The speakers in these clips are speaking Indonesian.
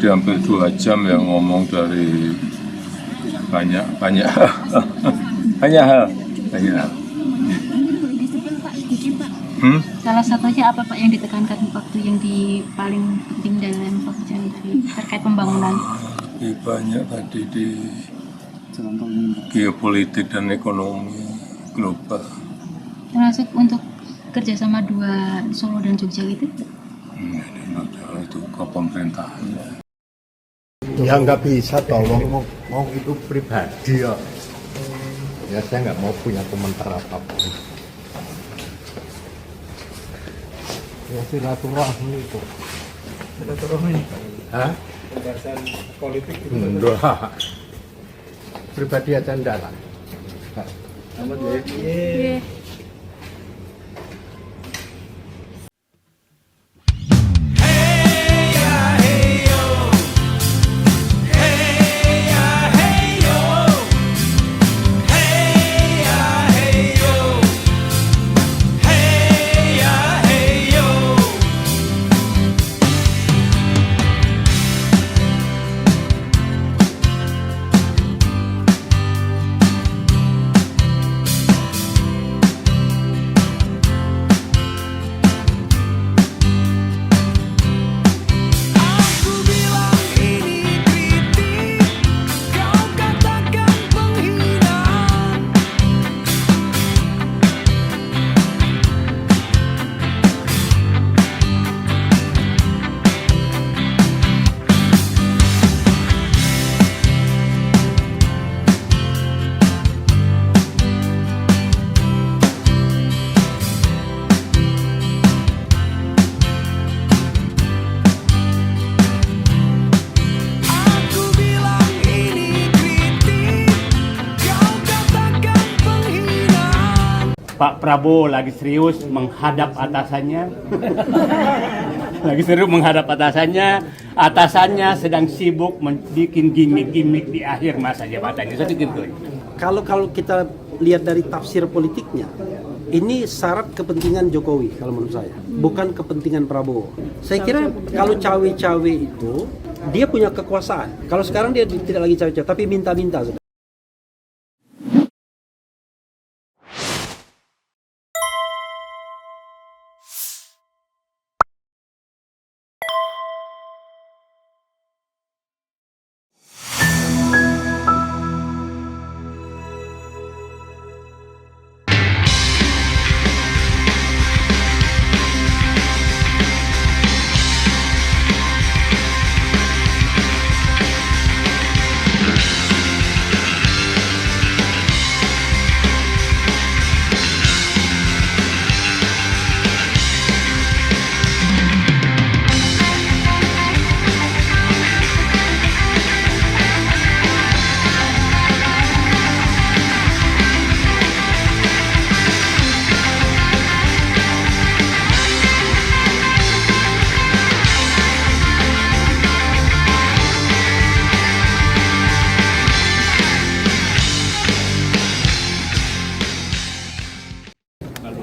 tadi hampir 2 jam ya ngomong dari banyak banyak hal. Salah satunya apa Pak yang ditekankan waktu yang paling penting dalam pekerjaan itu terkait pembangunan? Banyak tadi di geopolitik dan ekonomi global. Termasuk untuk kerjasama dua Solo dan Jogja gitu? Itu ke pemerintahan. Ya nggak bisa tolong mau itu pribadi ya. Ya saya nggak mau punya komentar apapun. Ya silaturahmi itu. Silaturahmi. Hah? Pembahasan politik itu. Enggak. Pribadi aja enggak lah. Selamat ya. Pak Prabowo lagi serius menghadap atasannya. Lagi serius menghadap atasannya. Atasannya sedang sibuk bikin gimmick-gimmick di akhir masa jabatannya. Saya pikir itu. Kalau kita lihat dari tafsir politiknya, ini syarat kepentingan Jokowi kalau menurut saya, bukan kepentingan Prabowo. Saya kira kalau cawe-cawe itu dia punya kekuasaan. Kalau sekarang dia tidak lagi cawe-cawe, tapi minta-minta.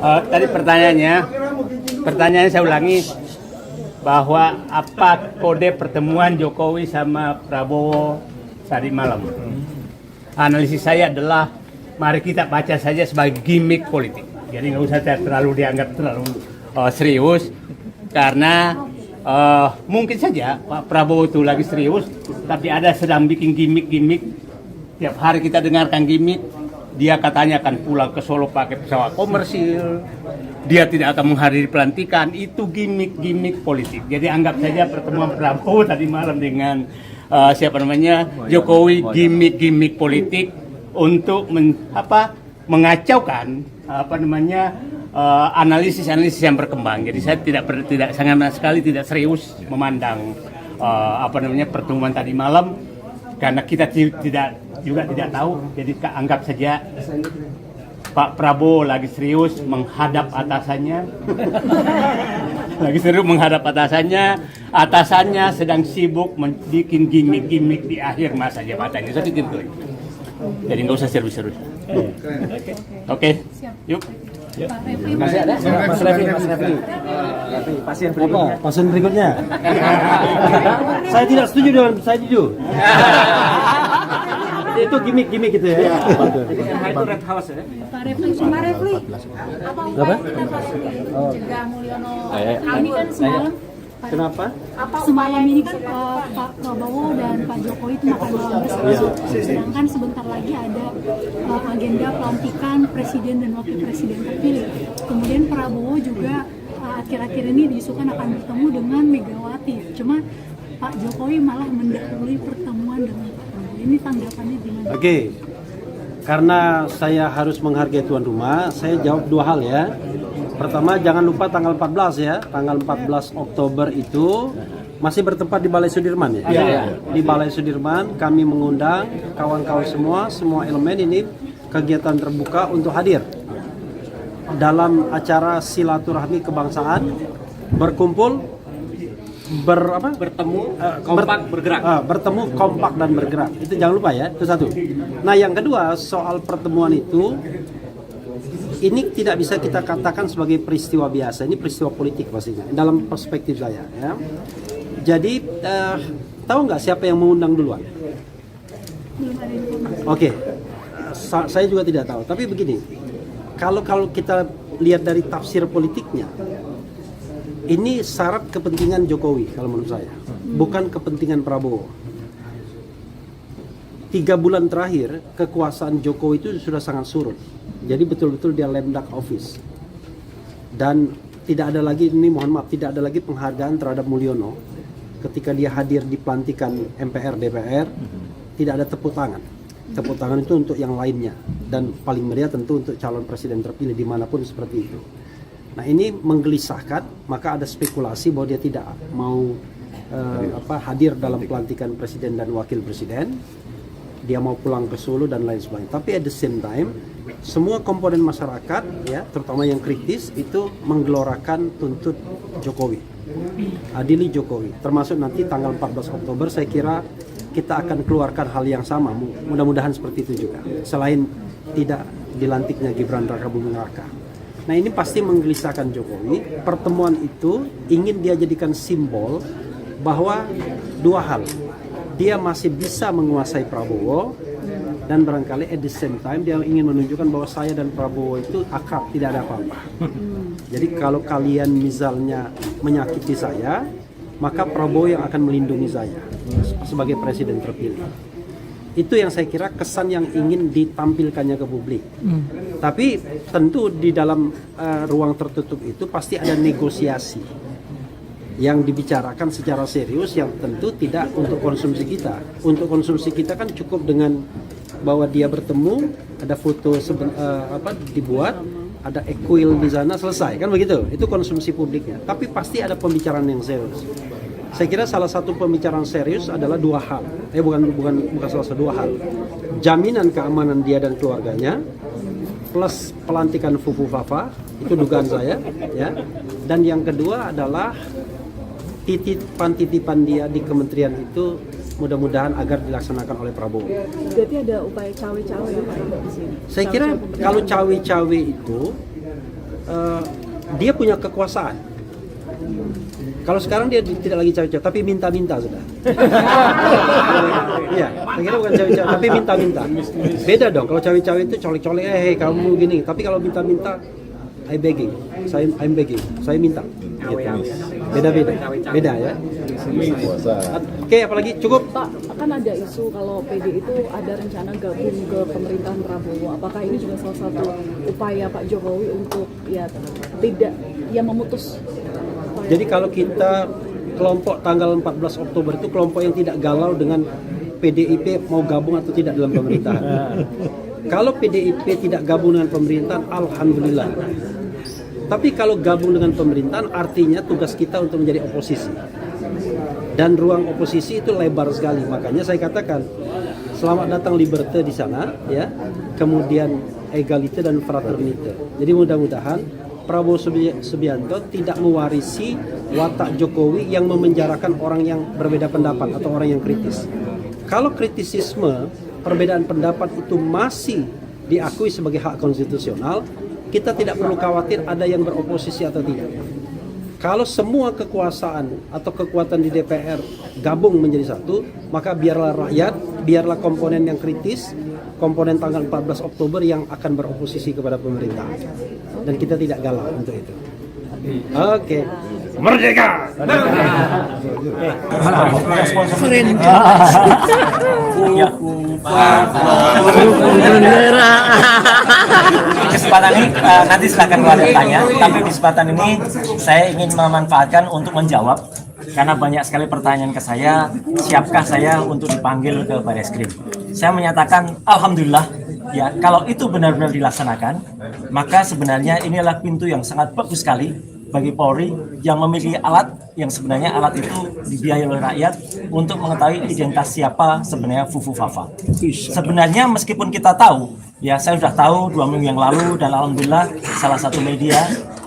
Tadi pertanyaannya saya ulangi bahwa apa kode pertemuan Jokowi sama Prabowo tadi malam. Analisis saya adalah mari kita baca saja sebagai gimmick politik. Jadi nggak usah terlalu dianggap terlalu serius karena mungkin saja Pak Prabowo itu lagi serius, tapi ada sedang bikin gimmick-gimmick. Tiap hari kita dengarkan gimmick. Dia katanya akan pulang ke Solo pakai pesawat komersil. Dia tidak akan menghadiri pelantikan. Itu gimmick politik. Jadi anggap saja pertemuan Prabowo tadi malam dengan Jokowi gimmick politik untuk mengacaukan analisis yang berkembang. Jadi saya tidak sangat sekali tidak serius memandang pertemuan tadi malam karena kita juga tidak tahu, jadi anggap saja Pak Prabowo lagi serius menghadap atasannya. Lagi serius menghadap atasannya. Atasannya sedang sibuk bikin gimmick-gimmick di akhir masa jabatannya. Saya pikir itu. Jadi nggak usah serius-serius. Oke. Yuk. Masih ada? Mas Refli. Pasien berikutnya. Apa? Pasien berikutnya. Saya tidak setuju dengan saya jujur. Itu gimmick gitu ya. Itu red house ya. Pak Refli, apa upaya kita Pak Refli mencegah Mulyono? Ini kan semalam Kenapa? semalam ini kan Pak Prabowo dan Pak Jokowi itu makan malam bersama. Sedangkan sebentar lagi ada agenda pelantikan presiden dan wakil presiden terpilih. Kemudian Prabowo juga akhir-akhir ini diisukan akan bertemu dengan Megawati. Cuma Pak Jokowi malah mendahului pertemuan dengan Pak Prabowo. Ini tanggapannya gimana? Oke. Karena saya harus menghargai tuan rumah, saya jawab dua hal ya. Pertama, jangan lupa tanggal 14 ya. Tanggal 14 Oktober itu masih bertempat di Balai Sudirman ya? Di Balai Sudirman kami mengundang kawan-kawan semua elemen ini kegiatan terbuka untuk hadir dalam acara silaturahmi kebangsaan, berkumpul, bertemu, kompak, bergerak. Bertemu, kompak dan bergerak. Itu jangan lupa ya, itu satu. Nah, yang kedua soal pertemuan itu, ini tidak bisa kita katakan sebagai peristiwa biasa. Ini peristiwa politik pastinya dalam perspektif saya. Ya. Jadi tahu nggak siapa yang mengundang duluan? Belum ada informasi. Oke, saya juga tidak tahu. Tapi begini, kalau kita lihat dari tafsir politiknya, ini syarat kepentingan Jokowi kalau menurut saya, bukan kepentingan Prabowo. 3 bulan terakhir kekuasaan Jokowi itu sudah sangat surut. Jadi betul-betul dia lame duck office. Dan tidak ada lagi, ini mohon maaf, tidak ada lagi penghargaan terhadap Mulyono ketika dia hadir di pelantikan MPR DPR. Tidak ada tepuk tangan. Tepuk tangan itu untuk yang lainnya, dan paling meriah tentu untuk calon presiden terpilih dimanapun seperti itu. Nah, ini menggelisahkan, maka ada spekulasi bahwa dia tidak mau hadir dalam pelantikan presiden dan wakil presiden. Dia mau pulang ke Solo dan lain sebagainya. Tapi at the same time, semua komponen masyarakat, ya, terutama yang kritis, itu menggelorakan tuntut Jokowi, adili Jokowi. Termasuk nanti tanggal 14 Oktober, saya kira kita akan keluarkan hal yang sama. Mudah-mudahan seperti itu juga. Selain tidak dilantiknya Gibran Rakabuming Raka. Nah, ini pasti menggelisahkan Jokowi. Pertemuan itu ingin dia jadikan simbol bahwa dua hal. Dia masih bisa menguasai Prabowo, dan barangkali at the same time dia ingin menunjukkan bahwa saya dan Prabowo itu akrab, tidak ada apa-apa. Jadi kalau kalian misalnya menyakiti saya, maka Prabowo yang akan melindungi saya sebagai presiden terpilih. Itu yang saya kira kesan yang ingin ditampilkannya ke publik. Tapi tentu di dalam ruang tertutup itu pasti ada negosiasi yang dibicarakan secara serius, yang tentu tidak untuk konsumsi kita. Untuk konsumsi kita kan cukup dengan bahwa dia bertemu, ada foto dibuat, ada equil di sana, selesai kan begitu. Itu konsumsi publiknya. Tapi pasti ada pembicaraan yang serius. Saya kira salah satu pembicaraan serius adalah dua hal. Bukan salah satu, dua hal. Jaminan keamanan dia dan keluarganya, plus pelantikan Fufu Fafa, itu dugaan saya, ya. Dan yang kedua adalah titipan dia di kementerian itu mudah-mudahan agar dilaksanakan oleh Prabowo. Berarti ada upaya cawe-cawe ya Pak di sini? Saya kira kalau cawe-cawe itu dia punya kekuasaan. Kalau sekarang dia tidak lagi cawe-cawe, tapi minta-minta sudah. Iya, saya kira bukan cawe-cawe, tapi minta-minta. Beda dong, kalau cawe-cawe itu colek-colek, kamu gini. Tapi kalau minta-minta, I'm begging, saya minta. Gitu. Beda ya. Oke, apalagi cukup. Pak, kan ada isu kalau PD itu ada rencana gabung ke pemerintahan Prabowo. Apakah ini juga salah satu upaya Pak Jokowi untuk memutus? Jadi kalau kita kelompok tanggal 14 Oktober itu kelompok yang tidak galau dengan PDIP mau gabung atau tidak dalam pemerintahan. Kalau PDIP tidak gabung dengan pemerintahan, alhamdulillah. Tapi kalau gabung dengan pemerintahan, artinya tugas kita untuk menjadi oposisi. Dan ruang oposisi itu lebar sekali. Makanya saya katakan, selamat datang Liberté di sana, ya. Kemudian Egalite dan Fraternite. Jadi mudah-mudahan Prabowo Subianto tidak mewarisi watak Jokowi yang memenjarakan orang yang berbeda pendapat atau orang yang kritis. Kalau kritisisme, perbedaan pendapat itu masih diakui sebagai hak konstitusional, kita tidak perlu khawatir ada yang beroposisi atau tidak. Kalau semua kekuasaan atau kekuatan di DPR gabung menjadi satu, maka biarlah rakyat, biarlah komponen yang kritis, komponen tanggal 14 Oktober yang akan beroposisi kepada pemerintah. Dan kita tidak galau untuk itu. Oke. Merdeka! Kesempatan ini nanti silakan kalau ada tanya, tapi kesempatan ini saya ingin memanfaatkan untuk menjawab karena banyak sekali pertanyaan ke saya, siapkah saya untuk dipanggil ke Bareskrim? Saya menyatakan alhamdulillah ya, kalau itu benar-benar dilaksanakan, maka sebenarnya ini adalah pintu yang sangat bagus sekali bagi Polri yang memiliki alat yang sebenarnya alat itu dibiayai oleh rakyat untuk mengetahui identitas siapa sebenarnya Fufu Fafa. Sebenarnya meskipun kita tahu, ya saya sudah tahu 2 minggu yang lalu dan alhamdulillah salah satu media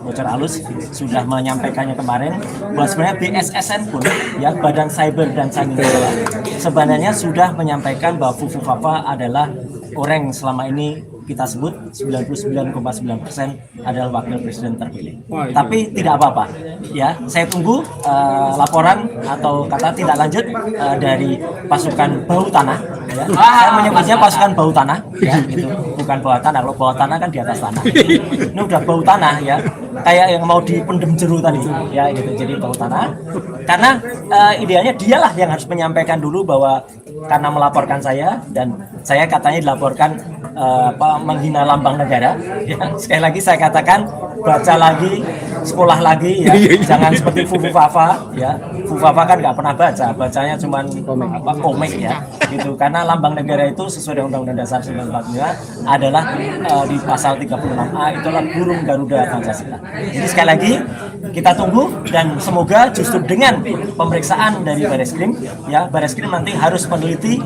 Bocor Halus sudah menyampaikannya kemarin bahwa sebenarnya BSSN pun ya Badan Cyber dan Sandi Negara sebenarnya sudah menyampaikan bahwa Fufu Fafa adalah orang yang selama ini kita sebut 99,9% adalah wakil presiden terpilih. Tapi tidak apa-apa, ya. Saya tunggu laporan atau kata tindak lanjut dari pasukan bau tanah. Ya. Saya menyebutnya pasukan bau tanah, ya, gitu. Bukan bawah tanah. Kalau bawah tanah kan di atas tanah. Ini udah bau tanah, ya. Kayak yang mau dipendem jeru tadi, ya, gitu. Jadi bau tanah. Karena idealnya dialah yang harus menyampaikan dulu bahwa karena melaporkan saya dan saya katanya dilaporkan menghina lambang negara. Ya, sekali lagi saya katakan baca lagi, sekolah lagi, ya. Jangan seperti Fufu Fafa, ya. Fufu Fafa kan nggak pernah baca, bacanya cuma komik, ya. Gitu. Karena lambang negara itu sesuai dengan Undang-Undang Dasar 1945 adalah di pasal 36A itu adalah burung Garuda Pancasila. Jadi sekali lagi kita tunggu dan semoga justru dengan pemeriksaan dari Bareskrim, ya Bareskrim nanti harus meneliti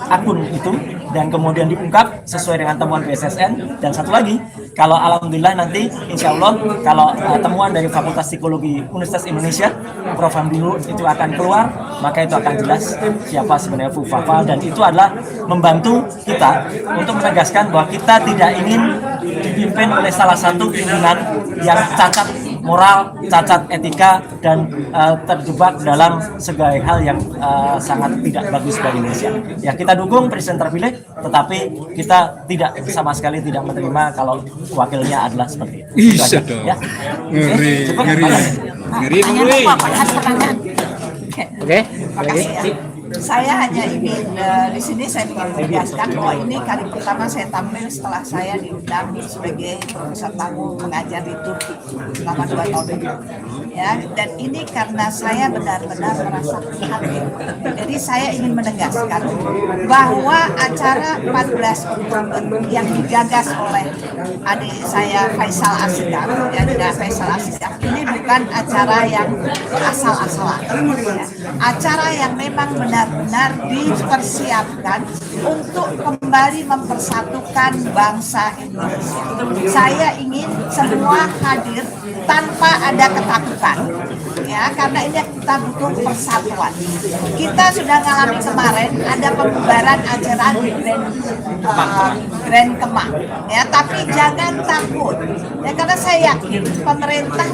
akun itu dan kemudian diungkap sesuai dengan temuan BSSN. Dan satu lagi, kalau alhamdulillah nanti insya Allah kalau temuan dari Fakultas Psikologi Universitas Indonesia Prof. Hamdilu itu akan keluar, maka itu akan jelas siapa sebenarnya Fufu Fafa dan itu adalah membantu kita untuk menegaskan bahwa kita tidak ingin dipimpin oleh salah satu pimpinan yang cacat moral, cacat etika dan terjebak dalam segala hal yang sangat tidak bagus bagi Indonesia. Ya kita dukung presiden terpilih, tetapi kita tidak sama sekali tidak menerima kalau wakilnya adalah seperti itu. Bisa dong. Ya. Ngeri, ngeri, ngeri, ngeri. Oke. Saya hanya ingin di sini saya ingin menegaskan bahwa ini kali pertama saya tampil setelah saya diundang sebagai profesor tamu mengajar di Turki selama 2 tahun itu. Ya, dan ini karena saya benar-benar merasa prihatin. Jadi saya ingin menegaskan bahwa acara 14 Oktober yang digagas oleh adik saya Faisal Asghar, ya, Faisal Asghar ini bukan acara yang asal-asalan. Ya. Acara yang memang benar-benar dipersiapkan untuk kembali mempersatukan bangsa Indonesia. Saya ingin semua hadir tanpa ada ketakutan, ya, karena ini kita butuh persatuan. Kita sudah mengalami kemarin ada pembubaran acara di Grand Kemang, ya, tapi jangan takut, ya, karena saya yakin pemerintah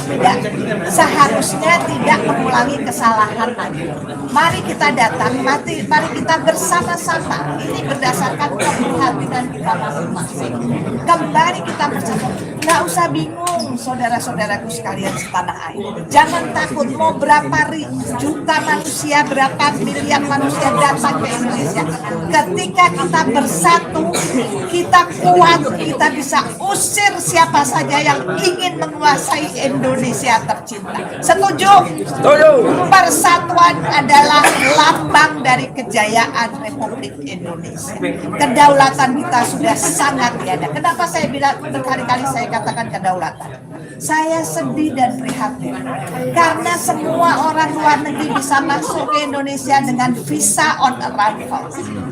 seharusnya tidak mengulangi kesalahan lagi. Mari kita datang, mari kita bersama-sama. Ini berdasarkan keprihatinan kita masing-masing. Kembali kita bersama. Nggak usah bingung, saudara-saudaraku sekalian setanah air. Jangan takut mau berapa juta manusia, berapa miliar manusia datang ke Indonesia. Ketika kita bersatu, kita kuat, kita bisa usir siapa saja yang ingin menguasai Indonesia tercinta. Setuju? Setuju. Persatuan adalah lambang dari kejayaan Republik Indonesia. Kedaulatan kita sudah sangat tiada. Kenapa saya bilang berkali-kali saya katakan kedaulatan? Saya sedih dan prihatin karena semua orang luar negeri bisa masuk ke Indonesia dengan visa on arrival.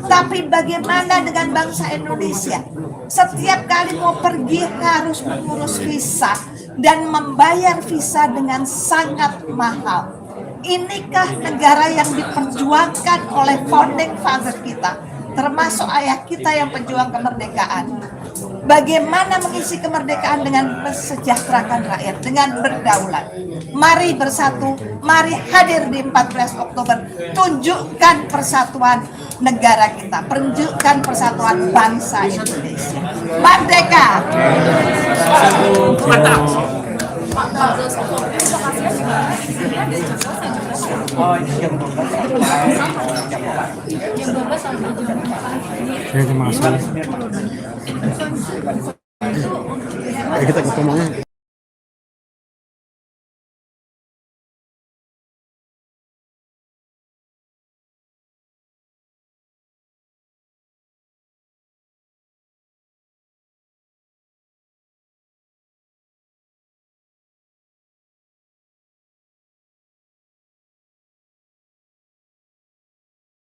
Tapi bagaimana dengan bangsa Indonesia? Setiap kali mau pergi harus mengurus visa dan membayar visa dengan sangat mahal. Inikah negara yang diperjuangkan oleh founding father kita, termasuk ayah kita yang pejuang kemerdekaan? bagaimana mengisi kemerdekaan dengan mensejahterakan rakyat, dengan berdaulat. Mari bersatu, mari hadir di 14 Oktober, tunjukkan persatuan negara kita, tunjukkan persatuan bangsa Indonesia. Merdeka! Mantap! Kita ketemu